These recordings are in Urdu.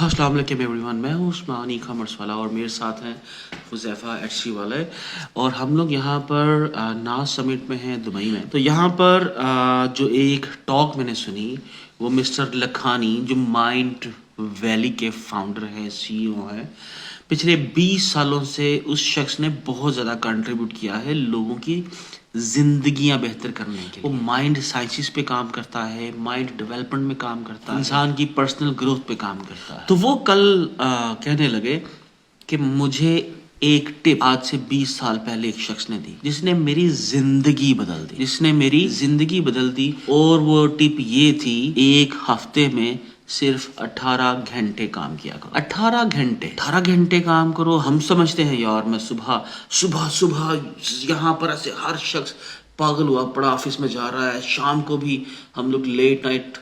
السلام علیکم ایوری ون، میں ہوں عثمان کامرس والا اور میرے ساتھ ہیں حذیفہ ایچ والے، اور ہم لوگ یہاں پر ناز سمٹ میں ہیں دبئی میں. تو یہاں پر جو ایک ٹاک میں نے سنی وہ مسٹر لکھانی جو مائنڈ ویلی کے فاؤنڈر ہے، سی او ہے. پچھلے 20 سالوں سے اس شخص نے بہت زیادہ کنٹریبیوٹ کیا ہے لوگوں کی زندگیاں بہتر کرنے کے لیے. وہ مائنڈ سائنسز پہ کام کرتا ہے، مائنڈ ڈیولپمنٹ میں کام کرتا ہے، انسان کی پرسنل گروتھ پہ کام کرتا ہے. تو وہ کل کہنے لگے کہ مجھے ایک ٹپ آج سے 20 سال پہلے ایک شخص نے دی جس نے میری زندگی بدل دی. اور وہ ٹپ یہ تھی، ایک ہفتے میں صرف 18 گھنٹے کام کیا کرو. 18 گھنٹے کام کرو. ہم سمجھتے ہیں یار میں صبح یہاں پر ایسے ہر شخص پاگل ہوا پڑا آفس میں جا رہا ہے، شام کو بھی ہم لوگ لیٹ نائٹ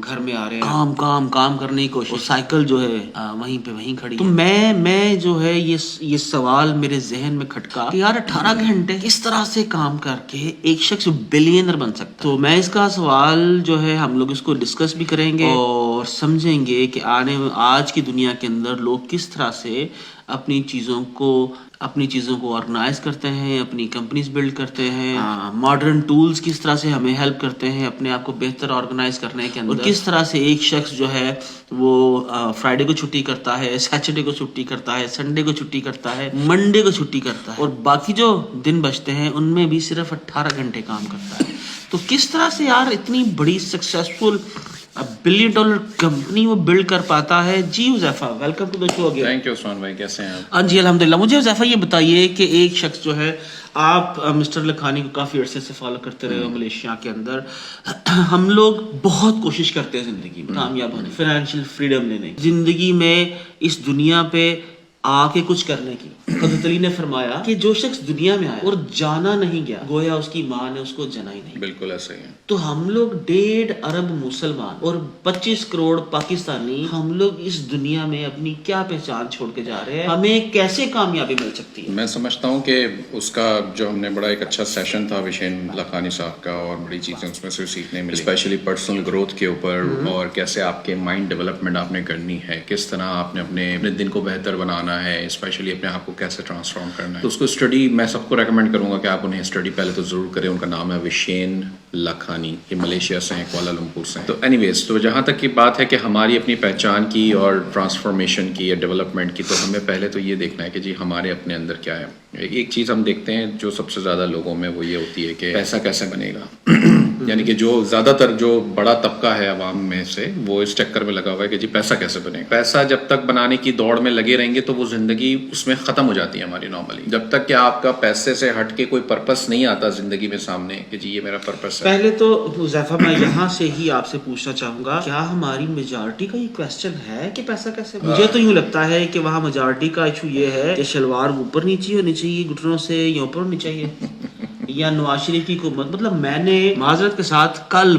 گھر میں آ رہے ہیں، کام کرنے کی کوشش، اور سائیکل جو ہے وہیں کھڑی. تو میں جو ہے یہ سوال میرے ذہن میں کھٹکا کہ یار 18 گھنٹے کس طرح سے کام کر کے ایک شخص بلینئر بن سکتا. تو میں اس کا سوال جو ہے ہم لوگ اس کو ڈسکس بھی کریں گے اور سمجھیں گے کہ آج کی دنیا کے اندر لوگ کس طرح سے اپنی چیزوں کو آرگنائز کرتے ہیں، اپنی کمپنیز بلڈ کرتے ہیں، ماڈرن ٹولز کس طرح سے ہمیں ہیلپ کرتے ہیں اپنے آپ کو بہتر آرگنائز کرنے کے اندر، اور کس طرح سے ایک شخص جو ہے وہ فرائیڈے کو چھٹی کرتا ہے، سیٹرڈے کو چھٹی کرتا ہے، سنڈے کو چھٹی کرتا ہے، منڈے کو چھٹی کرتا ہے، اور باقی جو دن بچتے ہیں ان میں بھی صرف 18 گھنٹے کام کرتا ہے. تو کس طرح سے یار اتنی بڑی سکسیسفل $1 بلین کمپنی وہ بلڈ کر پاتا ہے. جی Huzaifa, welcome to the show again. Thank you Usman بھائی، کیسے ہیں آپ؟ ہاں جی الحمدللہ. مجھے حذیفہ یہ بتائیے کہ ایک شخص جو ہے، آپ مسٹر لکھانی کو کافی عرصے سے فالو کرتے رہے ہو ملیشیا کے اندر. ہم لوگ بہت کوشش کرتے ہیں زندگی میں کامیاب ہونے، فائنینشیل فریڈم لینے کی، زندگی میں اس دنیا پہ آ کے کچھ کرنے کی. حضرت علی نے فرمایا کہ جو شخص دنیا میں آیا اور جانا نہیں گیا گویا اس کی ماں نے اس کو جنا ہی نہیں. بالکل ایسا ہی ہے. تو ہم لوگ 1.5 ارب مسلمان اور 25 کروڑ پاکستانی، ہم لوگ اس دنیا میں اپنی کیا پہچان چھوڑ کے جا رہے ہیں؟ ہمیں کیسے کامیابی مل سکتی ہے؟ میں سمجھتا ہوں کہ اس کا جو ہم نے بڑا ایک اچھا سیشن تھا وشین لکھانی صاحب کا، اور بڑی چیزیں اس میں سے سیکھنے ملی، اسپیشلی پرسنل گروتھ کے اوپر، اور کیسے آپ کے مائنڈ ڈیولپمنٹ آپ نے کرنی ہے، کس طرح آپ نے اپنے دن کو بہتر بنانا ہے، اسپیشلی اپنے آپ کو کیسے ٹرانسفارم کرنا ہے. تو اس کو اسٹڈی میں سب کو ریکمینڈ کروں گا کہ آپ انہیں اسٹڈی پہلے تو ضرور کریں. ان کا نام ہے وشین لکھانی، یہ ملیشیا سے ہیں، کوالالمپور سے ہیں. تو اینی ویز، تو جہاں تک کی بات ہے کہ ہماری اپنی پہچان کی اور ٹرانسفارمیشن کی یا ڈیولپمنٹ کی، تو ہمیں پہلے تو یہ دیکھنا ہے کہ جی ہمارے اپنے اندر کیا ہے. ایک چیز ہم دیکھتے ہیں جو سب سے زیادہ لوگوں میں وہ یہ ہوتی ہے کہ پیسہ کیسے بنے گا. یعنی کہ جو زیادہ تر جو بڑا طبقہ ہے عوام میں سے، وہ اس چکر میں لگا ہوا ہے کہ جی پیسہ کیسے بنے گا. پیسہ جب تک بنانے کی دوڑ میں لگے رہیں گے تو وہ زندگی اس میں ختم ہو جاتی ہے ہماری نارملی. جب تک کہ آپ کا پیسے سے ہٹ کے کوئی پرپس نہیں آتا زندگی میں سامنے کہ جی یہ میرا پرپس ہے. پہلے تو حذیفہ میں یہاں سے ہی آپ سے پوچھنا چاہوں گا، کیا ہماری میجارٹی کا یہ کویسچن ہے کہ پیسہ کیسے؟ مجھے تو یوں لگتا ہے کہ وہاں میجارٹی کا ایشو یہ ہے کہ شلوار اوپر نیچے ہونی چاہیے گھٹنوں سے، یا اوپر ہونی چاہیے، یا نواز شریف کی حکومت. مطلب میں نے معذرت کے ساتھ کل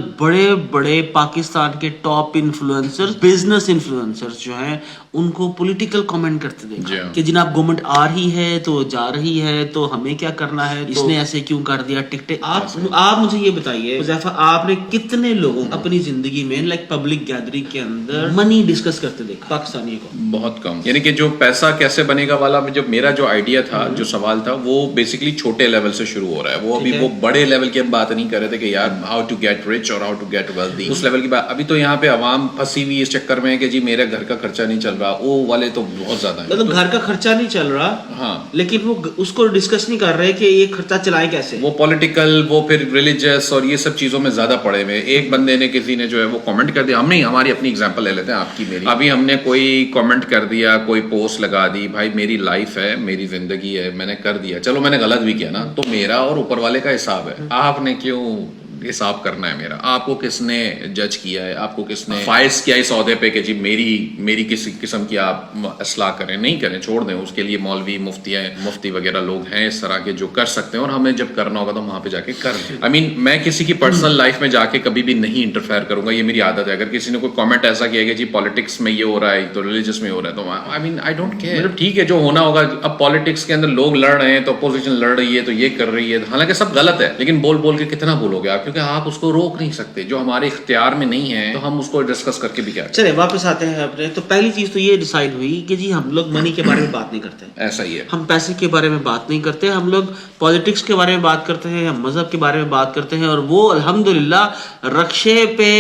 بڑے پاکستان کے ٹاپ انفلوئنسر، بزنس انفلوئنسر جو ہیں، ان کو پولیٹیکل کامنٹ کرتے دیکھا کہ جناب گورنمنٹ آ رہی ہے تو جا رہی ہے تو ہمیں کیا کرنا ہے، اس نے ایسے کیوں کر دیا ٹکٹے. آپ مجھے یہ بتائیے حذیفہ، آپ نے کتنے لوگوں اپنی زندگی میں لائک پبلک گیدرنگ کے اندر منی ڈسکس کرتے دیکھا پاکستانی کو؟ بہت کم. یعنی کہ جو پیسہ کیسے بنے گا والا میرا جو آئیڈیا تھا، جو سوال تھا، وہ بیسکلی چھوٹے لیول سے شروع ہو رہا ہے. وہ ابھی وہ بڑے لیول کی ہم بات نہیں کر رہے تھے کہ یار ہاؤ ٹو گیٹ رچ اور ہاؤ ٹو گیٹ ویلتھی، اس لیول کی بات. ابھی تو یہاں پہ عوام پھنسی ہوئی اس چکر میں کہ جی میرے گھر کا خرچہ نہیں چل رہا. وہ والے تو بہت زیادہ ہیں، مطلب گھر کا خرچہ نہیں چل رہا، ہاں، لیکن وہ اس کو ڈسکس نہیں کر رہے کہ یہ خرچہ چلائیں کیسے. وہ پولیٹیکل، وہ پھر ریلیجس اور یہ سب چیزوں میں زیادہ پڑے ہوئے. ایک بندے نے، کسی نے جو ہے وہ کامنٹ کر دیا، ہم نہیں، ہماری اپنی اگزامپل لے لیتے ہیں، آپ کی میری. ابھی ہم نے کوئی کامنٹ کر دیا، کوئی پوسٹ لگا دی، بھائی میری لائف ہے، میری زندگی ہے، میں نے کر دیا، چلو میں نے غلط بھی کیا نا، تو میرا اور اوپر والے کا حساب ہے. آپ نے کیوں حساب کرنا ہے میرا؟ آپ کو کس نے جج کیا ہے؟ آپ کو کس نے فائز کیا اس عہدے پہ کہ جی میری کسی قسم کی آپ اصلاح کریں؟ نہیں کریں، چھوڑ دیں. اس کے لیے مولوی، مفتی وغیرہ لوگ ہیں اس طرح کے جو کر سکتے ہیں، اور ہمیں جب کرنا ہوگا تو وہاں پہ جا کے کر لیں. آئی مین میں کسی کی پرسنل لائف میں جا کے کبھی بھی نہیں انٹرفیئر کروں گا، یہ میری عادت ہے. اگر کسی نے کوئی کامنٹ ایسا کیا کہ جی پالیٹکس میں یہ ہو رہا ہے تو ریلیجس میں ہو رہا ہے، تو آئی مین آئی ڈونٹ کیئر. ٹھیک ہے، جو ہونا ہوگا. اب پالیٹکس کے اندر لوگ لڑ رہے ہیں تو اپوزیشن لڑ رہی ہے تو یہ کر رہی ہے، حالانکہ سب غلط ہے، لیکن بول کے کتنا بولو گے آپ؟ کیونکہ آپ اس کو روک نہیں سکتے. جو ہمارے اختیار میں نہیں ہے تو ہم اس کو ڈسکس کر کے بھی کیا. چلے واپس آتے ہیں اپنے. تو پہلی چیز تو یہ ڈیسائیڈ ہوئی کہ جی ہم لوگ منی کے بارے میں بات نہیں کرتے. ایسا ہی ہے. ہم پیسے کے بارے میں بات نہیں کرتے, ہم لوگ پالیٹکس کے بارے میں بات کرتے ہیں, ہم مذہب کے بارے میں بات کرتے ہیں. اور وہ الحمدللہ رکشے پہ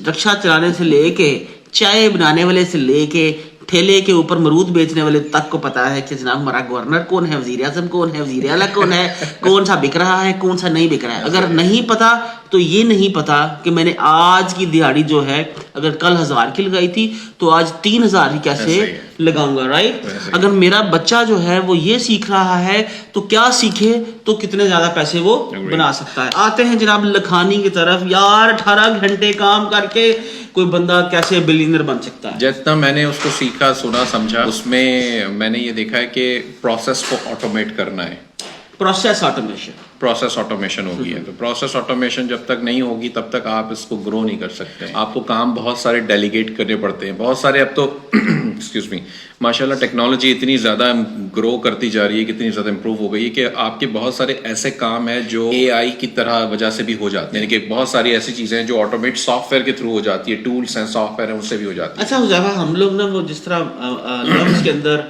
رکشہ چلانے سے لے کے, چائے بنانے والے سے لے کے, ٹھیلے کے اوپر مرود بیچنے والے تک کو پتا ہے کہ جناب ہمارا گورنر کون ہے, وزیر اعظم کون ہے, وزیر اعلیٰ کون ہے, کون سا بک رہا ہے, کون سا نہیں بک رہا ہے. اگر نہیں پتا تو یہ نہیں پتا کہ میں نے آج کی دیہڑی جو ہے اگر کل 1000 کی لگائی تھی تو آج 3000 ہی کیسے لگاؤں گا, رائٹ. اگر میرا بچہ جو ہے وہ یہ سیکھ رہا ہے تو کیا سیکھے تو کتنے زیادہ پیسے وہ بنا سکتا ہے. آتے ہیں جناب لکھانی کی طرف. یار 18 گھنٹے کام کر کے کوئی بندہ کیسے بلینئر بن سکتا ہے. جتنا میں نے اس کو سیکھا سنا سمجھا اس میں میں نے یہ دیکھا ہے کہ پروسیس کو آٹومیٹ کرنا ہے. پروسیس آٹومیشن ہو گئی ہے. تو پروسیس آٹومیشن جب تک نہیں ہوگی تب تک آپ اس کو گرو نہیں کر سکتے. آپ کو کام بہت سارے ڈیلیگیٹ کرنے پڑتے ہیں. بہت سارے اب تو ایکسکیوز می ماشاءاللہ ٹیکنالوجی اتنی زیادہ گرو کرتی جا رہی ہے, کتنی زیادہ امپروو ہو گئی ہے کہ آپ کے بہت سارے ایسے کام ہیں جو اے آئی کی طرح وجہ سے بھی ہو جاتے ہیں. یعنی کہ بہت ساری ایسی چیزیں ہیں جو آٹومیٹ سافٹ ویئر کے تھرو ہو جاتی ہے. ٹولس ہیں, سافٹ ویئر ہیں, اس سے بھی ہو جاتی ہے. اچھا حذیفہ, ہم لوگ نا وہ جس طرح لفظ کے اندر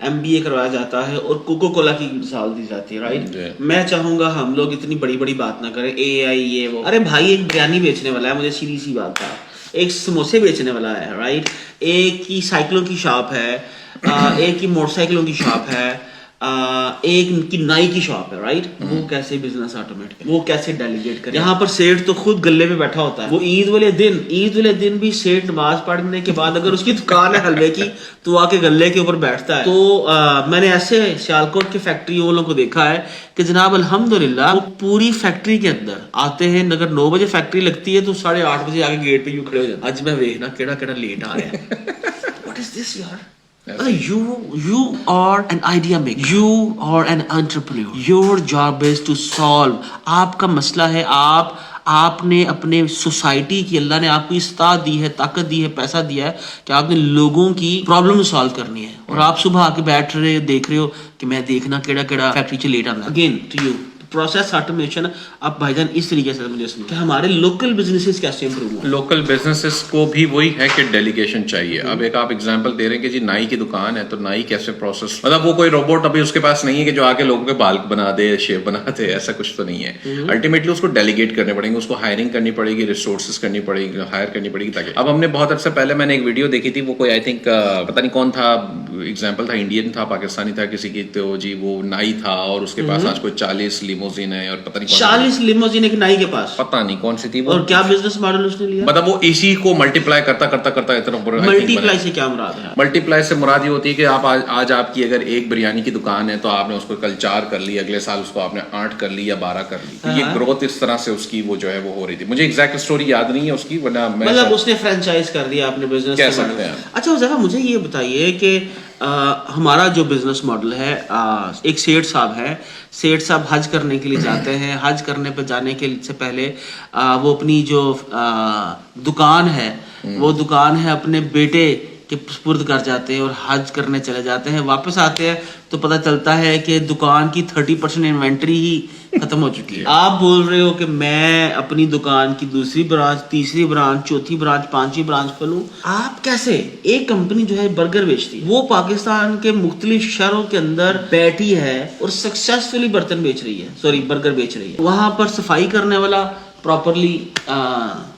MBA کروایا جاتا ہے اور کوکو کولا کی مثال دی جاتی ہے, رائٹ. میں چاہوں گا ہم لوگ اتنی بڑی بڑی بات نہ کریں, AI یہ وہ. ارے بھائی ایک بریانی بیچنے والا ہے, مجھے سیدھی سی بات تھا, ایک سموسے بیچنے والا ہے, رائٹ. ایک کی سائیکلوں کی شاپ ہے, ایک کی موٹر سائیکلوں کی شاپ ہے, ایک کی نائی کی شاپ ہے, رائٹ. وہ کیسے بزنس آٹومیٹ کرے, وہ کیسے ڈیلیگیٹ کرے. یہاں پر سیٹ تو خود گلے پہ بیٹھا ہوتا ہے. وہ عید والے دن بھی سیٹ نماز پڑھنے کے بعد اگر اس کی دکان ہے حلوے کی تو آ کے گلے کے اوپر بیٹھتا ہے. تو میں نے ایسے سیالکوٹ کی فیکٹری والوں کو دیکھا ہے کہ جناب الحمدللہ وہ پوری فیکٹری کے اندر آتے ہیں. اگر 9 بجے فیکٹری لگتی ہے تو 8:30 بجے آگے گیٹ پہ یوں کھڑے ہو جاتے ہیں. آج میں دیکھنا کیڑا لیٹ آ رہا ہے. What is this یار. You are an idea maker. You are an entrepreneur. Your job is to solve. آپ کا مسئلہ ہے, آپ نے اپنے سوسائٹی کی, اللہ نے آپ کو استعداد دی ہے, طاقت دی ہے, پیسہ دیا ہے کہ آپ نے لوگوں کی پرابلم سالو کرنی ہے. اور آپ صبح آ کے بیٹھ رہے ہو, دیکھ رہے ہو کہ میں دیکھنا کیڑا فیکٹری سے لیٹ آنا. Again to you process automation. آپ بھائی جان اس طریقے سے مجھے سمجھیں کہ ہمارے لوکل بزنسز کیسے امپروو ہوں. لوکل بزنسز کو بھی وہی ہے کہ ڈیلیگیشن چاہیے. اب ایک آپ ایگزامپل دے رہے ہیں کہ جی نائی کی دکان ہے, تو نائی کیسے پروسیس, مطلب وہ کوئی روبوٹ ابھی اس کے پاس نہیں ہے کہ جو آ کے لوگوں کے بال بنا دے, شیپ بنا دے, ایسا کچھ تو نہیں ہے. الٹیمیٹلی اس کو ڈیلیگیٹ کرنے پڑیں گے, اس کو ہائرنگ کرنی پڑے گی, ریسورسز کرنی پڑے گی, ہائر کرنی پڑے گی. تاکہ اب ہم نے بہت عرصے پہلے میں نے ایک ویڈیو دیکھی تھی, وہ کوئی آئی تھنک پتہ نہیں کون تھا, ایگزامپل تھا, انڈین تھا, پاکستانی تھا کسی کی, تو جی وہ نائی تھا اور اس کے پاس آج کوئی 40 لیموزین ہے اور پتہ 40 لیموزین ایک نائی کے پاس, پتہ نہیں کون سی تھی وہ, اور کیا بزنس ماڈل اس نے لیا. مطلب وہ اسی کو ملٹیپلائی کرتا اتنا. ملٹی پلائی سے کیا مراد ہے؟ ملٹی پلائی سے مراد یہ ہوتی ہے کہ آپ آج آپ کی اگر ایک بریانی کی دکان ہے تو آپ نے اس کو کل 4 کر لی, اگلے سال اس کو آپ نے 8 کر لی یا 12 کر لی. یہ گروتھ اس طرح سے اس کی وہ جو ہے وہ ہو رہی تھی. مجھے ایگزیکٹ اسٹوری یاد نہیں ہے اس کی, ورنہ مطلب اس نے فرینچائز کر دیا اپنے بزنس کہہ سکتے ہیں. اچھا حذیفہ مجھے یہ بتائیے کہ ہمارا جو بزنس ماڈل ہے, ایک سیٹھ صاحب ہے, سیٹھ صاحب حج کرنے کے لیے جاتے ہیں. حج کرنے پہ جانے کے سے پہلے وہ اپنی جو دکان ہے وہ دکان ہے اپنے بیٹے کے سپرد کر جاتے ہیں اور حج کرنے چلے جاتے ہیں. واپس آتے ہیں تو پتہ چلتا ہے کہ دکان کی 30% انوینٹری ہی ختم ہو چکی ہے. آپ بول رہے ہو کہ میں اپنی دکان کی دوسری برانچ, تیسری برانچ, چوتھی برانچ, 5ویں برانچ کھولوں. آپ کیسے؟ ایک کمپنی جو ہے برگر بیچتی ہے, وہ پاکستان کے مختلف شہروں کے اندر بیٹھی ہے اور سکسیسفلی برتن بیچ رہی ہے, برگر بیچ رہی ہے. وہاں پر صفائی کرنے والا پراپرلی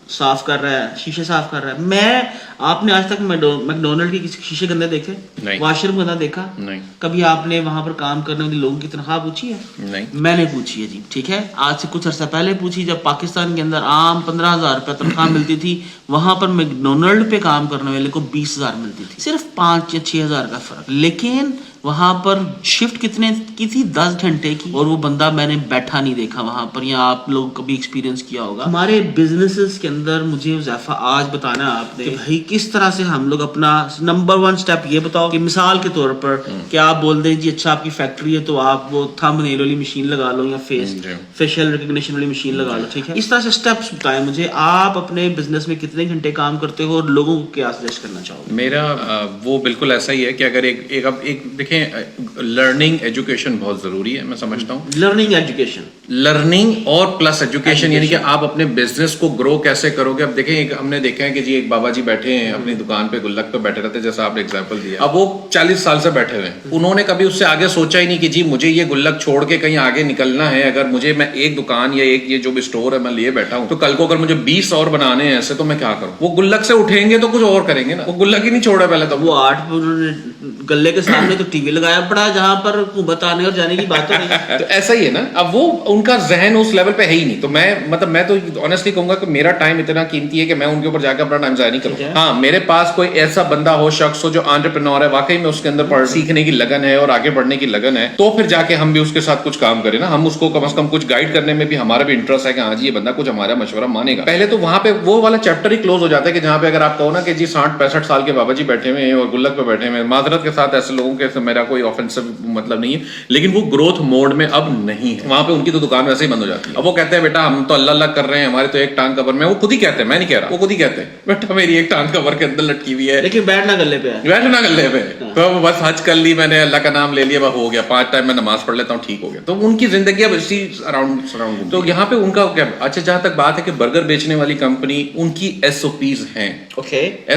صاف کر رہا ہے, شیشے صاف کر رہا ہے. میں آپ نے آج تک میکڈونلڈ کے شیشے گندے دیکھے, واش روم گندا دیکھا؟ کبھی آپ نے وہاں پر کام کرنے والے لوگوں کی تنخواہ پوچھی ہے؟ نہیں. میں نے پوچھی ہے جی, ٹھیک ہے, آج سے کچھ عرصہ پہلے پوچھی, جب پاکستان کے اندر عام 15,000 روپے تنخواہ ملتی تھی, وہاں پر میکڈونلڈ پہ کام کرنے والے کو 20,000 ملتی تھی, صرف 5 یا 6,000 کا فرق. لیکن وہاں پر شفٹ کتنے کی تھی؟ 10 گھنٹے کی, اور وہ بندہ میں نے بیٹھا نہیں دیکھا وہاں پر, یا آپ لوگ کبھی ایکسپیرینس کیا ہوگا. ہمارے بزنسز کے اندر مجھے حذیفہ آج بتانا آپ نے کہ بھائی کس طرح سے ہم لوگ اپنا نمبر 1 سٹیپ یہ بتاؤ کہ مثال کے طور پر کہ آپ بول دیں جی اچھا آپ کی فیکٹری ہے تو آپ وہ تھمب نیل والی مشین لگا لو یا فیشل ریکگنیشن والی مشین لگا لو, ٹھیک ہے. اس طرح سے سٹیپس بتائیں مجھے, آپ اپنے بزنس میں کتنے گھنٹے کام کرتے ہو اور لوگوں کو کیا سجیسٹ کرنا چاہو گے؟ میرا وہ بالکل ایسا ہی ہے کہ اگر ایک دیکھیں لرننگ ایجوکیشن بہت ضروری ہے, میں سمجھتا ہوں. لرننگ ایجوکیشن, لرننگ اور پلس ایجوکیشن, یعنی کہ آپ اپنے بزنس کو گرو کیسے کرو گے. اب دیکھیں ہم نے دیکھا ہے کہ جی ایک بابا جی بیٹھے ہیں اپنی دکان پہ گلک پہ بیٹھے رہتے ہیں, جیسا آپ نے ایگزامپل دیا. اب وہ 40 سال سے بیٹھے ہوئے ہیں, انہوں نے کبھی اس سے آگے سوچا ہی نہیں کہ جی مجھے یہ گلک چھوڑ کے کہیں آگے نکلنا ہے. اگر مجھے میں ایک دکان یا ایک یہ جو بھی اسٹور ہے میں لیے بیٹھا ہوں, تو کل کو اگر مجھے 20 اور بنانے ہیں ایسے, تو میں کیا کروں. وہ گلک سے اٹھیں گے تو کچھ اور کریں گے نا, وہ گلک ہی نہیں چھوڑا پہلے. تو وہ 8 گلے کے سامنے تو ٹی وی لگایا پڑا ہے جہاں پر حکومت آنے اور جانے کی بات ہو رہی ہے. تو ایسا ہی ہے نا, اب وہ ان کا ذہن اس لیول پہ ہے ہی نہیں. تو میں تو آنیسٹلی کہوں گا کہ میرا ٹائم اتنا قیمتی ہے کہ میں ان کے اوپر جا کے اپنا ٹائم ضائع نہیں کروں. ہاں, میرے پاس کوئی ایسا بندہ ہو, شخص ہو جو انٹرپرینور ہے, واقعی میں اس کے اندر سیکھنے کی لگن ہے اور آگے بڑھنے کی لگن ہے, تو پھر جا کے ہم بھی اس کے ساتھ کچھ کام کریں نا. ہم اس کو کم از کم کچھ گائیڈ کرنے میں بھی ہمارا بھی انٹرسٹ ہے کہ ہاں جی یہ بندہ کچھ ہمارا مشورہ مانے گا. پہلے تو وہاں پہ وہ والا چیپٹر ہی کلوز ہو جاتا ہے کہ جہاں پہ اگر آپ کہو نا کہ جی 60-65 سال کے بابا جی بیٹھے ہوئے ہیں اور گلک پہ بیٹھے ہوئے ہیں, معذرت کے ساتھ ایسے لوگوں کے میرا کوئی آفینسو مطلب نہیں ہے, لیکن وہ گروتھ موڈ میں اب نہیں ہے. وہاں پہ ان کی تو دکان ویسے ہی بند ہو جاتی ہے. اب وہ کہتے ہیں بیٹا ہم تو اللہ اللہ کر رہے ہیں, ہمارے تو ایک ٹانگ کور میں, وہ خود ہی کہتے ہیں, میں نہیں کہہ رہا, وہ خود ہی کہتے ہیں بیٹا میری ایک ٹانگ کور کے اندر لٹکی ہوئی ہے, لیکن بیٹھنا گلے پہ ہے, بیٹھنا گلے پہ. تو بس حج کر لی میں نے, اللہ کا نام لے لیا, وہ ہو گیا, 5 ٹائم میں نماز پڑھ لیتا ہوں, ٹھیک ہو گیا. تو ان کی زندگی اب اسی اراؤنڈ. تو یہاں پہ ان کا کیا, اچھا جہاں تک بات ہے کہ برگر بیچنے والی کمپنی, ان کی SOPs ہیں.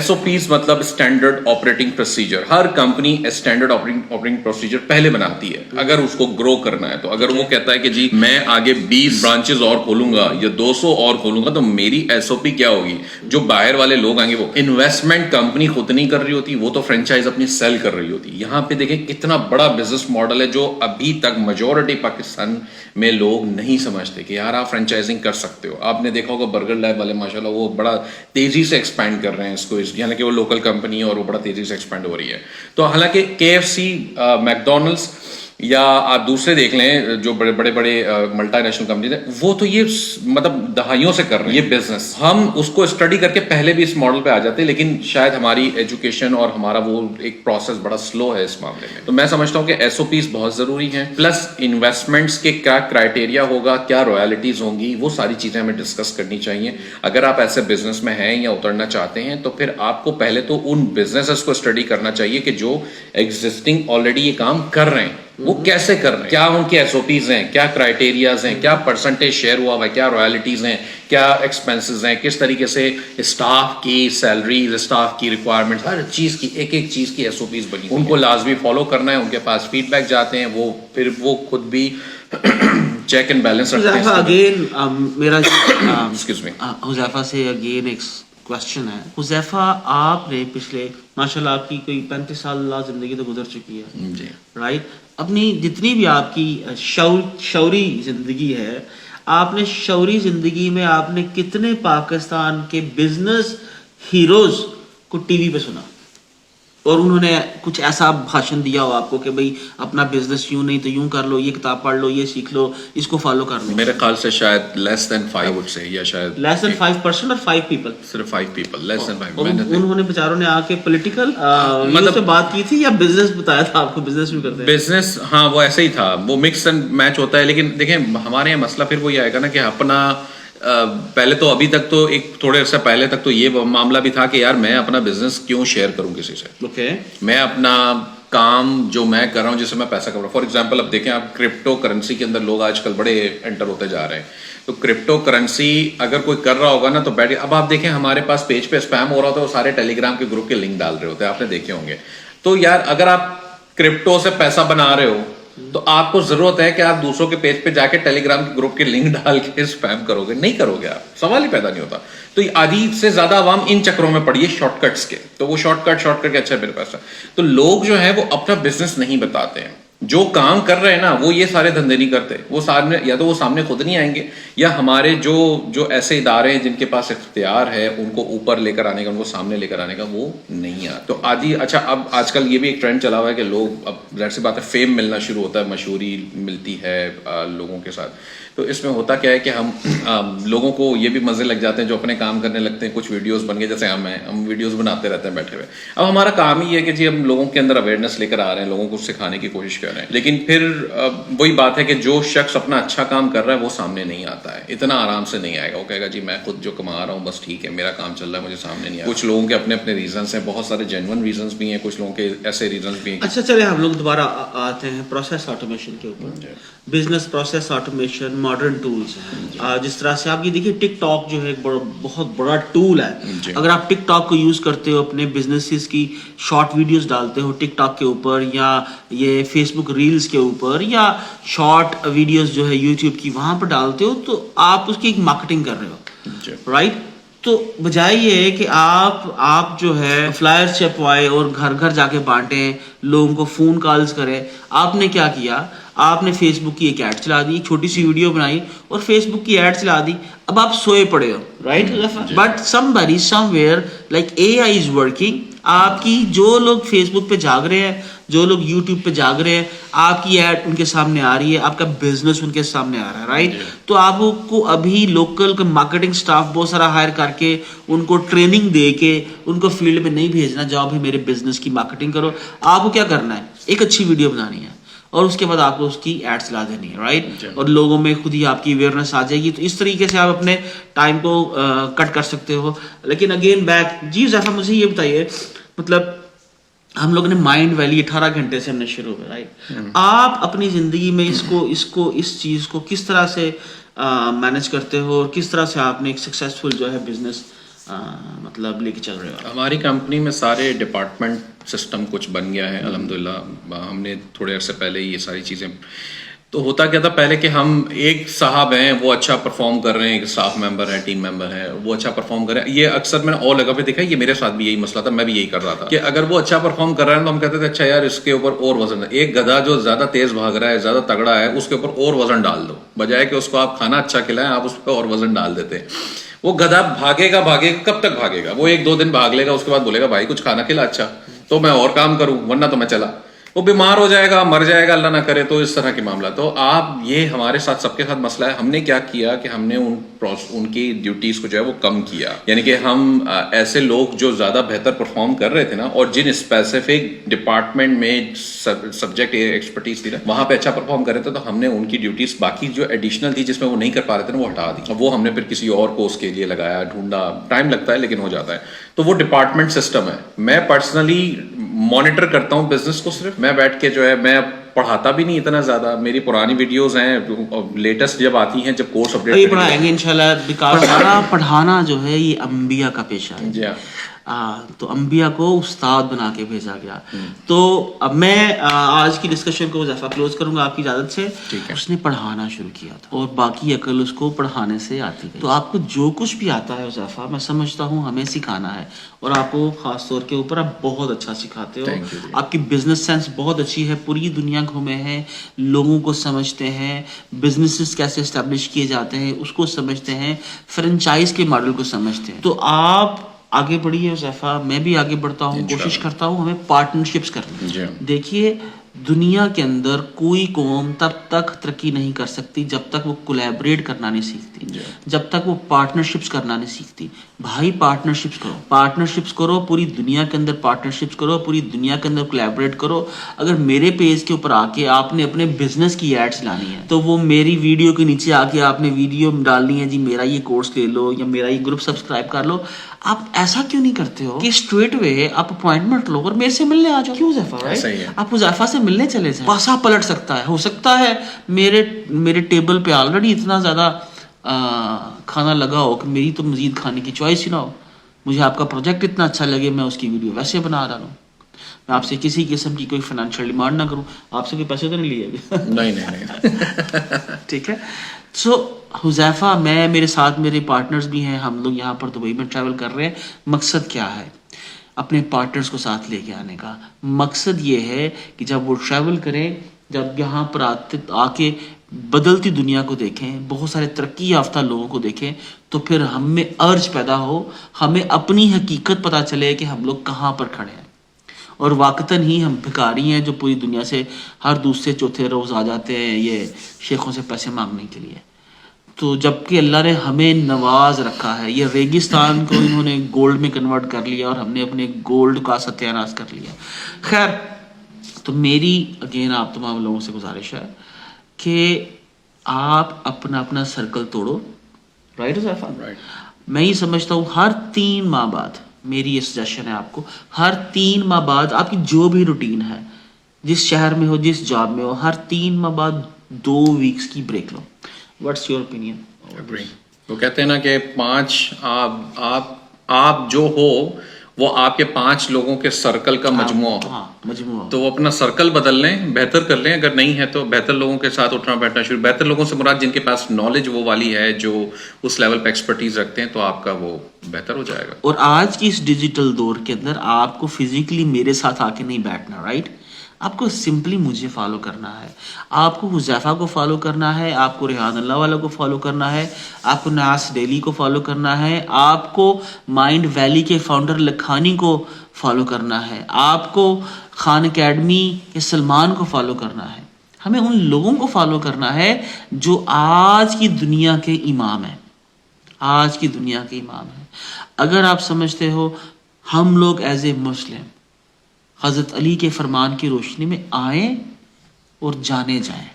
SOPs مطلب اسٹینڈرڈ آپریٹنگ پروسیجر. ہر کمپنی اسٹینڈرڈ آپریٹنگ پروسیجر پہلے بناتی ہے اگر اس کو گرو کرنا ہے. تو اگر وہ کہتا ہے کہ جی میں آگے 20 برانچز اور کھولوں گا یا 200 اور کھولوں گا, تو میری SOP کیا ہوگی. جو باہر والے لوگ آئیں گے, وہ انویسٹمنٹ کمپنی خود نہیں کر رہی ہوتی, وہ تو فرینچائز اپنی سیل کر رہی ہوتی. یہاں پہ دیکھیں کتنا بڑا بزنس ماڈل ہے جو ابھی تک میجورٹی پاکستان میں لوگ نہیں سمجھتے کہ یار آپ فرینچائزنگ کر سکتے ہو. آپ نے دیکھا ہوگا برگر لائف والے ماشاءاللہ وہ بڑا تیزی سے ایکسپینڈ کر رہے ہیں اس کو, یعنی کہ وہ لوکل کمپنی ہے اور وہ بڑا تیزی سے ایکسپینڈ ہو رہی ہے. تو حالانکہ KFC, میکڈونلڈس یا آپ دوسرے دیکھ لیں جو بڑے بڑے ملٹی نیشنل کمپنیز ہیں, وہ تو یہ مطلب دہائیوں سے کر رہے ہیں یہ بزنس. ہم اس کو اسٹڈی کر کے پہلے بھی اس ماڈل پہ آ جاتے ہیں, لیکن شاید ہماری ایجوکیشن اور ہمارا وہ ایک پروسیس بڑا سلو ہے اس معاملے میں. تو میں سمجھتا ہوں کہ SOPs بہت ضروری ہیں, پلس انویسٹمنٹس کے کیا کرائٹیریا ہوگا, کیا رائلٹیز ہوں گی, وہ ساری چیزیں ہمیں ڈسکس کرنی چاہیے. اگر آپ ایسے بزنس میں ہیں یا اترنا چاہتے ہیں, تو پھر آپ کو پہلے تو ان بزنسز کو اسٹڈی کرنا چاہیے کہ جو ایگزسٹنگ آلریڈی یہ کام کر رہے ہیں, وہ کیسے کر رہے ہیں, کیا ان کے SOPs ہیں, کیا کرائٹیریاز ہیں, کیا پرسنٹیج شیئر ہوا ہوا ہے, کیا رائلٹیز ہیں, کیا ایکسپینسز ہیں, کس طریقے سے اسٹاف کی سیلریز, اسٹاف کی ریکوائرمنٹس, ہر چیز کی ایک چیز کی SOPs بنی. ان کو لازمی فالو کرنا ہے. ان کے پاس فیڈ بیک جاتے ہیں, وہ پھر وہ خود بھی چیک اینڈ بیلنس رکھتے ہیں. اگین میرا ایکسکیوز می حذیفہ سے اگین ایک کوشچن ہے. حذیفہ آپ نے پچھلے ماشاءاللہ آپ کی کوئی 35 سال زندگی تو گزر چکی ہے جی, رائٹ. اپنی جتنی بھی آپ کی شعوری زندگی ہے, آپ نے شعوری زندگی میں آپ نے کتنے پاکستان کے بزنس ہیروز کو ٹی وی پہ سنا اور انہوں نے کچھ ایسا بھاشن دیا ہو آپ کو کہ بھئی اپنا بزنس یوں نہیں تو یوں کر لو, یہ کتاب پڑھ لو, یہ سیکھ لو, اس کو فالو کر لو. میرے خیال سے شاید لیس دین 5 would say, یا شاید لیس دین 5% اور 5 پیپل, صرف 5 people, لیس دین 5. انہوں نے بیچاروں نے آ کے پولیٹیکل مطلب سے بات کی تھی یا بزنس بتایا تھا آپ کو, بزنس بھی کرتے ہیں بزنس. ہاں وہ ایسے ہی تھا, وہ مکس اینڈ میچ ہوتا ہے. لیکن دیکھیں ہمارے یہاں مسئلہ پھر وہی آئے گا نا کہ اپنا پہلے تو ابھی تک تو ایک تھوڑے عرصے پہلے تک تو یہ معاملہ بھی تھا کہ یار میں اپنا بزنس کیوں شیئر کروں کسی سے. میں اپنا کام جو میں کر رہا ہوں جس سے میں پیسہ کما رہا ہوں, فار ایگزامپل اب دیکھیں آپ کرپٹو کرنسی کے اندر لوگ آج کل بڑے انٹر ہوتے جا رہے ہیں. تو کرپٹو کرنسی اگر کوئی کر رہا ہوگا نا تو بیٹھ, اب آپ دیکھیں ہمارے پاس پیج پہ اسپیم ہو رہا ہوتا ہے, وہ سارے ٹیلی گرام کے گروپ کے لنک ڈال رہے ہوتے ہیں, آپ نے دیکھے ہوں گے. تو یار اگر آپ کرپٹو سے پیسہ بنا رہے ہو تو آپ کو ضرورت ہے کہ آپ دوسروں کے پیج پہ جا کے ٹیلی گرام کے گروپ کے لنک ڈال کے اسپیم کرو گے؟ نہیں کرو گے آپ, سوال ہی پیدا نہیں ہوتا. تو آدھی سے زیادہ عوام ان چکروں میں پڑی ہے شارٹ کٹس کے, تو وہ شارٹ کٹ کے اچھا میرے پاس. تو لوگ جو ہیں وہ اپنا بزنس نہیں بتاتے ہیں, جو کام کر رہے ہیں نا وہ یہ سارے دھندے نہیں کرتے. وہ سامنے یا تو وہ سامنے خود نہیں آئیں گے, یا ہمارے جو ایسے ادارے ہیں جن کے پاس اختیار ہے ان کو اوپر لے کر آنے کا, ان کو سامنے لے کر آنے کا, وہ نہیں آتا. تو اچھا اب آج کل یہ بھی ایک ٹرینڈ چلا ہوا ہے کہ لوگ, اب ظاہر سی بات ہے فیم ملنا شروع ہوتا ہے, مشہوری ملتی ہے لوگوں کے ساتھ. تو اس میں ہوتا کیا ہے کہ ہم لوگوں کو یہ بھی مزے لگ جاتے ہیں جو اپنے کام کرنے لگتے ہیں, کچھ ویڈیوز بن گئے, جیسے ہم ویڈیوز بناتے رہتے ہیں بیٹھے ہوئے. اب ہمارا کام ہی ہے کہ جی ہم لوگوں کے اندر اویئرنیس لے کر آ رہے ہیں, لوگوں کو سکھانے کی کوشش کر رہے ہیں, لیکن پھر وہی بات ہے کہ جو شخص اپنا اچھا کام کر رہا ہے وہ سامنے نہیں آتا ہے, اتنا آرام سے نہیں آئے گا. وہ کہے گا جی میں خود جو کما رہا ہوں بس ٹھیک ہے, میرا کام چل رہا ہے, مجھے سامنے نہیں آیا. کچھ لوگوں کے اپنے اپنے ریزنس ہیں, بہت سارے جینون ریزنس بھی ہیں, کچھ لوگوں کے ایسے ریزنس بھی ہیں. اچھا چلے ہم لوگ دوبارہ آتے ہیں پروسیس آٹومیشن کے اوپر. Business process automation modern tools ہیں, جس طرح سے آپ یہ دیکھیے ٹک ٹاک جو ہے ایک بہت بڑا ٹول ہے. اگر آپ ٹک ٹاک کو یوز کرتے ہو, اپنے بزنسز کی شارٹ ویڈیوز ڈالتے ہو ٹک ٹاک کے اوپر, یا یہ فیس بک ریلز کے اوپر, یا شارٹ ویڈیوز جو ہے یوٹیوب کی وہاں پر ڈالتے ہو, تو آپ اس کی ایک مارکیٹنگ کر رہے ہو, رائٹ. تو بجائے یہ ہے کہ آپ جو ہے فلائر چھپوائے اور گھر گھر جا کے بانٹیں, لوگوں کو فون کالز کریں, آپ نے کیا کیا, آپ نے فیس بک کی ایک ایڈ چلا دی, ایک چھوٹی سی ویڈیو بنائی اور فیس بک کی ایڈ چلا دی. اب آپ سوئے پڑے ہو, right, but somebody somewhere like AI is working. آپ کی جو لوگ فیس بک پہ جاگ رہے ہیں, جو لوگ یوٹیوب پہ جاگ رہے ہیں, آپ کی ایڈ ان کے سامنے آ رہی ہے, آپ کا بزنس ان کے سامنے آ رہا ہے, رائٹ. تو آپ کو ابھی لوکل مارکیٹنگ سٹاف بہت سارا ہائر کر کے, ان کو ٹریننگ دے کے, ان کو فیلڈ میں نہیں بھیجنا جاؤ بھی میرے بزنس کی مارکیٹنگ کرو. آپ کو کیا کرنا ہے, ایک اچھی ویڈیو بنانی ہے اور اس کے بعد آپ کو اس کی ایڈ چلا دینی ہے, رائٹ, اور لوگوں میں خود ہی آپ کی اویئرنیس آ جائے گی. تو اس طریقے سے آپ اپنے ٹائم کو کٹ کر سکتے ہو. لیکن اگین بیک, جی ذرا مجھے یہ بتائیے, مطلب ہم لوگ نے مائنڈ ویلی 18 گھنٹے سے ہم نے شروع ہوا, رائٹ. آپ اپنی زندگی میں اس چیز کو کس طرح سے مینج کرتے ہو, اور کس طرح سے آپ نے ایک سکسیزفل جو ہے بزنس مطلب لے کے چل رہے ہو؟ ہماری کمپنی میں سارے ڈپارٹمنٹ سسٹم کچھ بن گیا ہے الحمدللہ. ہم نے تھوڑے عرصے پہلے یہ ساری چیزیں, تو ہوتا کیا تھا پہلے کہ ہم ایک صاحب ہیں وہ اچھا پرفارم کر رہے ہیں, ایک اسٹاف ممبر ہے, ٹیم ممبر ہے, وہ اچھا پرفارم کر رہے ہیں. یہ اکثر میں نے اور جگہ پہ دیکھا, یہ میرے ساتھ بھی یہی مسئلہ تھا, میں بھی یہی کر رہا تھا کہ اگر وہ اچھا پرفارم کر رہا ہے تو ہم کہتے تھے اچھا یار اس کے اوپر اور وزن ہے. ایک گدھا جو زیادہ تیز بھاگ رہا ہے, زیادہ تگڑا ہے, اس کے اوپر اور وزن ڈال دو, بجائے کہ اس کو آپ کھانا اچھا کھلائیں, آپ اس پہ اور وزن ڈال دیتے. وہ گدھا بھاگے گا, کب تک بھاگے گا, وہ 1-2 دن بھاگ لے گا, اس کے بعد بولے گا بھائی کچھ کھانا کھلا اچھا تو میں اور کام کروں, ورنہ تو میں چلا. وہ بیمار ہو جائے گا, مر جائے گا, اللہ نہ کرے. تو اس طرح کے معاملہ, تو آپ یہ ہمارے ساتھ سب کے ساتھ مسئلہ ہے. ہم نے کیا کیا کہ ہم نے ان کی ڈیوٹیز کو جو ہے وہ کم کیا, یعنی کہ ہم ایسے لوگ جو زیادہ بہتر پرفارم کر رہے تھے نا, اور جن اسپیسیفک ڈپارٹمنٹ میں سبجیکٹ ایکسپرٹیز تھی نا, وہاں پہ اچھا پرفارم کر رہے تھے, تو ہم نے ان کی ڈیوٹیز باقی جو ایڈیشنل تھی جس میں وہ نہیں کر پا رہے تھے نا, وہ ہٹا دی. وہ ہم نے پھر کسی اور کو اس کے لیے لگایا, ڈھونڈا, ٹائم لگتا ہے لیکن ہو جاتا ہے. تو وہ ڈپارٹمنٹ سسٹم ہے. میں پرسنلی مانیٹر کرتا ہوں بزنس کو, صرف میں بیٹھ کے جو ہے, میں پڑھاتا بھی نہیں اتنا زیادہ. میری پرانی ویڈیوز ہیں, لیٹسٹ جب آتی ہیں, جب کورس اپڈیٹ پڑھائیں گے انشاءاللہ, بیکاز سارا پڑھانا جو ہے یہ انبیاء کا پیشہ ہے. جی تو انبیاء کو استاد بنا کے بھیجا گیا. تو اب میں آج کی ڈسکشن کو ضعفہ کلوز کروں گا آپ کی اجازت سے. اس نے پڑھانا شروع کیا تھا اور باقی عقل اس کو پڑھانے سے آتی ہے. تو آپ کو جو کچھ بھی آتا ہے ضعفہ, میں سمجھتا ہوں ہمیں سکھانا ہے, اور آپ کو خاص طور کے اوپر آپ بہت اچھا سکھاتے ہو. آپ کی بزنس سینس بہت اچھی ہے, پوری دنیا گھومے ہیں, لوگوں کو سمجھتے ہیں, بزنسز کیسے اسٹیبلش کیے جاتے ہیں اس کو سمجھتے ہیں, فرنچائز کے ماڈل کو سمجھتے ہیں. تو آپ آگے بڑھیے ضعفہ, میں بھی آگے بڑھتا ہوں, کوشش کرتا ہوں ہمیں پارٹنرشپس کرنی. دیکھیے دنیا کے اندر کوئی قوم تب تک ترقی نہیں کر سکتی جب تک وہ کولیبریٹ کرنا نہیں سیکھتی, جب تک وہ پارٹنرشپس کرنا نہیں سیکھتی. بھائی پارٹنرشپس کرو, پوری دنیا کے اندر پارٹنرشپس کرو, پوری دنیا کے اندر کولیبریٹ کرو. اگر میرے پیج کے اوپر آ کے آپ نے اپنے بزنس کی ایڈس لانی ہے تو وہ میری ویڈیو کے نیچے آ کے آپ نے ویڈیو ڈالنی ہے, جی میرا یہ کورس لے لو یا میرا یہ گروپ سبسکرائب کر لو. آپ ایسا کیوں نہیں کرتے ہو کہ اسٹریٹ وے آپ اپوائنٹمنٹ لو اور میرے سے ملنے آ جاؤ؟ کیوں ضعفہ, آپ ضعفہ سے ملنے چلے جائیں, پاسا پلٹ سکتا ہے. ہو سکتا ہے میرے ٹیبل پہ آلریڈی اتنا زیادہ کھانا لگا ہو کہ میری تو مزید کھانے کی چوائس ہی نہ ہو. مجھے آپ کا پروجیکٹ اتنا اچھا لگے, میں اس کی ویڈیو ویسے بنا رہا ہوں. میں آپ سے کسی قسم کی کوئی فائنینشیل ڈیمانڈ نہ کروں. آپ سے کوئی پیسے تو نہیں لیے گا؟ نہیں. ٹھیک ہے. سو حذیفہ, میرے ساتھ میرے پارٹنرز بھی ہیں, ہم لوگ یہاں پر دبئی میں ٹریول کر رہے ہیں. مقصد کیا ہے اپنے پارٹنرز کو ساتھ لے کے آنے کا؟ مقصد یہ ہے کہ جب وہ ٹریول کریں, جب یہاں پر آ کے بدلتی دنیا کو دیکھیں, بہت سارے ترقی یافتہ لوگوں کو دیکھیں, تو پھر ہم میں ارج پیدا ہو, ہمیں اپنی حقیقت پتہ چلے کہ ہم لوگ کہاں پر کھڑے ہیں. اور واقعتاً ہی ہم بھکاری ہیں جو پوری دنیا سے ہر دوسرے چوتھے روز آ جاتے ہیں یہ شیخوں سے پیسے مانگنے کے لیے. تو جب کہ اللہ نے ہمیں نواز رکھا ہے، یہ ریگستان کو انہوں نے گولڈ میں کنورٹ کر لیا اور ہم نے اپنے گولڈ کا ستیہ ناش کر لیا. خیر، تو میری اگین آپ تمام لوگوں سے گزارش ہے کہ آپ اپنا اپنا سرکل توڑو. رائٹ حذیفہ؟ میں یہ سمجھتا ہوں ہر 3 ماہ بعد، میری یہ سجیشن ہے آپ کو، ہر 3 ماہ بعد آپ کی جو بھی روٹین ہے، جس شہر میں ہو، جس جاب میں ہو، ہر 3 ماہ بعد 2 ویکس کی بریک لو. What's your opinion? وہ کہتے ہیں نا کہ 5 آپ جو ہو وہ آپ کے 5 لوگوں کے سرکل کا مجموعہ ہو. مجموعہ. تو وہ اپنا سرکل بدل لیں، بہتر کر لیں. اگر نہیں ہے تو بہتر لوگوں کے ساتھ اٹھنا بیٹھنا شروع. بہتر لوگوں سے مراد جن کے پاس نالج وہ والی ہے، جو اس لیول پہ ایکسپرٹیز رکھتے ہیں، تو آپ کا وہ بہتر ہو جائے گا. اور آج کی اس ڈیجیٹل دور کے اندر آپ کو فزیکلی میرے ساتھ آ کے نہیں بیٹھنا. رائٹ؟ آپ کو سمپلی مجھے فالو کرنا ہے، آپ کو حذیفہ کو فالو کرنا ہے، آپ کو ریحان اللہ والا کو فالو کرنا ہے، آپ کو ناس ڈیلی کو فالو کرنا ہے، آپ کو مائنڈ ویلی کے فاؤنڈر لکھانی کو فالو کرنا ہے، آپ کو خان اکیڈمی کے سلمان کو فالو کرنا ہے. ہمیں ان لوگوں کو فالو کرنا ہے جو آج کی دنیا کے امام ہیں. آج کی دنیا کے امام ہیں. اگر آپ سمجھتے ہو ہم لوگ ایز اے مسلم حضرت علی کے فرمان کی روشنی میں آئیں اور جانے جائیں،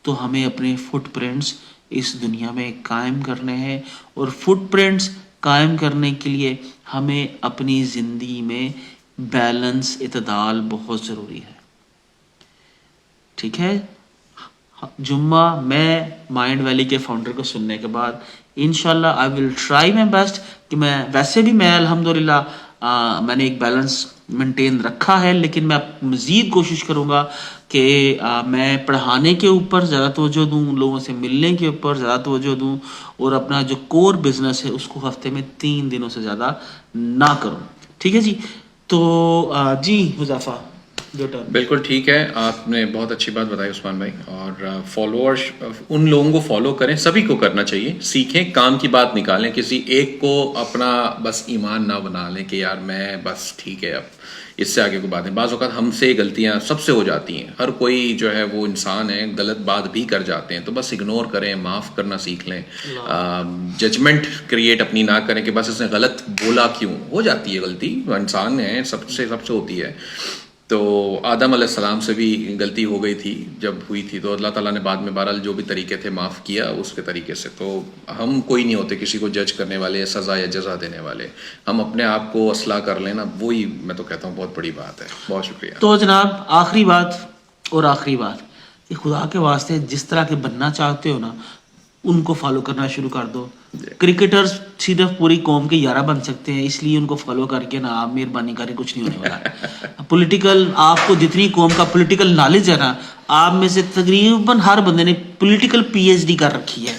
تو ہمیں اپنے فٹ پرنٹس اس دنیا میں قائم کرنے ہیں. اور فٹ پرنٹس قائم کرنے کے لیے ہمیں اپنی زندگی میں بیلنس، اعتدال بہت ضروری ہے. ٹھیک ہے؟ جمعہ میں مائنڈ ویلی کے فاؤنڈر کو سننے کے بعد انشاءاللہ آئی ول ٹرائی مائی بیسٹ کہ ویسے بھی میں الحمدللہ میں نے ایک بیلنس مینٹین رکھا ہے، لیکن میں مزید کوشش کروں گا کہ میں پڑھانے کے اوپر زیادہ توجہ دوں، لوگوں سے ملنے کے اوپر زیادہ توجہ دوں، اور اپنا جو کور بزنس ہے اس کو ہفتے میں 3 دنوں سے زیادہ نہ کروں. ٹھیک ہے جی؟ تو جی حذیفہ، بالکل ٹھیک ہے. آپ نے بہت اچھی بات بتائی عثمان بھائی. اور فالوورز ان لوگوں کو فالو کریں، سبھی کو کرنا چاہیے. سیکھیں، کام کی بات نکالیں. کسی ایک کو اپنا بس ایمان نہ بنا لیں کہ یار میں بس ٹھیک ہے، اب اس سے آگے کو بات ہے. بعض اوقات ہم سے غلطیاں سب سے ہو جاتی ہیں. ہر کوئی جو ہے وہ انسان ہے، غلط بات بھی کر جاتے ہیں. تو بس اگنور کریں، معاف کرنا سیکھ لیں. ججمنٹ کریٹ اپنی نہ کریں کہ بس اس نے غلط بولا کیوں. ہو جاتی ہے غلطی، انسان ہے، سب سے ہوتی ہے. تو آدم علیہ السلام سے بھی غلطی ہو گئی تھی جب ہوئی تھی، تو اللہ تعالیٰ نے بعد میں بہرحال جو بھی طریقے تھے معاف کیا اس کے طریقے سے. تو ہم کوئی نہیں ہوتے کسی کو جج کرنے والے، سزا یا جزا دینے والے. ہم اپنے آپ کو اصلاح کر لینا، وہی میں تو کہتا ہوں بہت بڑی بات ہے. بہت شکریہ. تو جناب آخری بات کہ خدا کے واسطے جس طرح کے بننا چاہتے ہو نا، ان کو فالو کرنا شروع کر دو. کرکٹرز صرف پوری قوم کے 11 بن سکتے ہیں، اس لیے ان کو فالو کر کے نا آپ مہربانی کریں، کچھ نہیں ہونے والا. پولیٹیکل، آپ کو جتنی قوم کا پولیٹیکل نالج ہے نا، آپ میں سے تقریباً ہر بندے نے پولیٹیکل PhD کر رکھی ہے.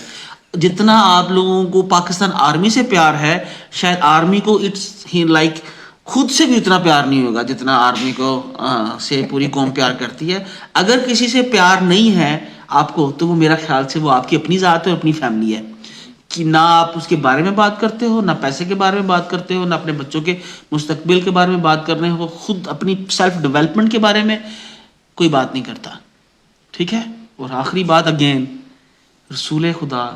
جتنا آپ لوگوں کو پاکستان آرمی سے پیار ہے، شاید آرمی کو اٹس لائک خود سے بھی اتنا پیار نہیں ہوگا جتنا آرمی کو سے پوری قوم پیار کرتی ہے. اگر کسی سے پیار نہیں ہے آپ کو، تو وہ میرا خیال سے وہ آپ کی اپنی ذات ہے، اپنی فیملی ہے. کہ نہ آپ اس کے بارے میں بات کرتے ہو، نہ پیسے کے بارے میں بات کرتے ہو، نہ اپنے بچوں کے مستقبل کے بارے میں بات کر رہے ہو، خود اپنی سیلف ڈیولپمنٹ کے بارے میں کوئی بات نہیں کرتا. ٹھیک ہے؟ اور آخری بات، اگین رسول خدا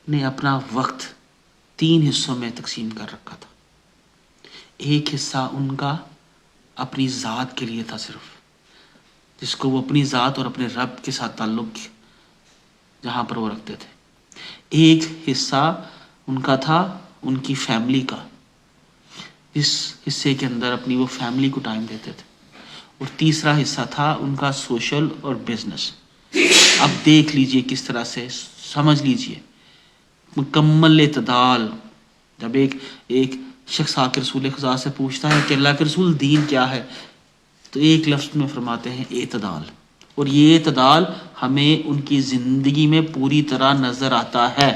نے اپنا وقت 3 حصوں میں تقسیم کر رکھا تھا. ایک حصہ ان کا اپنی ذات کے لیے تھا صرف، جس کو وہ اپنی ذات اور اپنے رب کے ساتھ تعلق جہاں پر وہ رکھتے تھے. ایک حصہ ان کا تھا ان کی فیملی کا، اس حصے کے اندر اپنی وہ فیملی کو ٹائم دیتے تھے. اور تیسرا حصہ تھا ان کا سوشل اور بزنس. اب دیکھ لیجئے کس طرح سے، سمجھ لیجئے مکمل اعتدال. جب ایک شخص آ کے رسول خدا سے پوچھتا ہے کہ اللہ کے رسول دین کیا ہے، تو ایک لفظ میں فرماتے ہیں اعتدال. اور یہ اعتدال ہمیں ان کی زندگی میں پوری طرح نظر آتا ہے.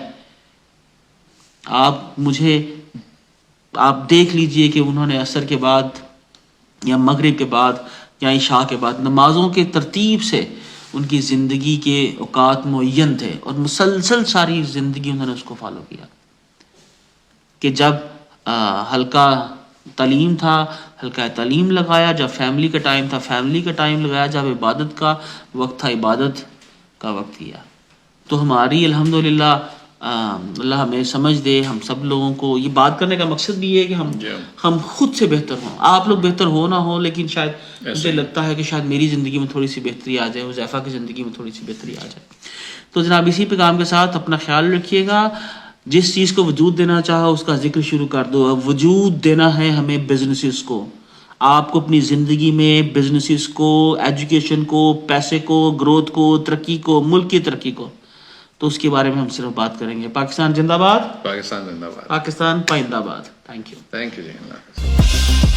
آپ دیکھ لیجئے کہ انہوں نے عصر کے بعد یا مغرب کے بعد یا عشاء کے بعد نمازوں کے ترتیب سے ان کی زندگی کے اوقات معین تھے، اور مسلسل ساری زندگی انہوں نے اس کو فالو کیا. کہ جب حلقہ تعلیم تھا، حلقہ تعلیم لگایا. جب فیملی کا ٹائم تھا، فیملی کا ٹائم لگایا. جب عبادت کا وقت تھا، عبادت کا وقت کیا. تو ہماری الحمدللہ اللہ ہمیں سمجھ دے، ہم سب لوگوں کو یہ بات کرنے کا مقصد بھی یہ ہے کہ ہم خود سے بہتر ہوں. آپ لوگ بہتر ہو نہ ہو، لیکن شاید مجھے لگتا ہے کہ شاید میری زندگی میں تھوڑی سی بہتری آ جائے، حذیفہ کی زندگی میں تھوڑی سی بہتری آ جائے. تو جناب اسی پیغام کے ساتھ اپنا خیال رکھیے گا. جس چیز کو وجود دینا چاہا اس کا ذکر شروع کر دو. اب وجود دینا ہے ہمیں بزنسز کو. آپ کو اپنی زندگی میں بزنسز کو، ایجوکیشن کو، پیسے کو، گروتھ کو، ترقی کو، ملک کی ترقی کو، تو اس کے بارے میں ہم صرف بات کریں گے. پاکستان زندہ باد. پاکستان زندہ باد. پاکستان پائندہ باد. Thank you. تھینک یو جی. اللہ حافظ.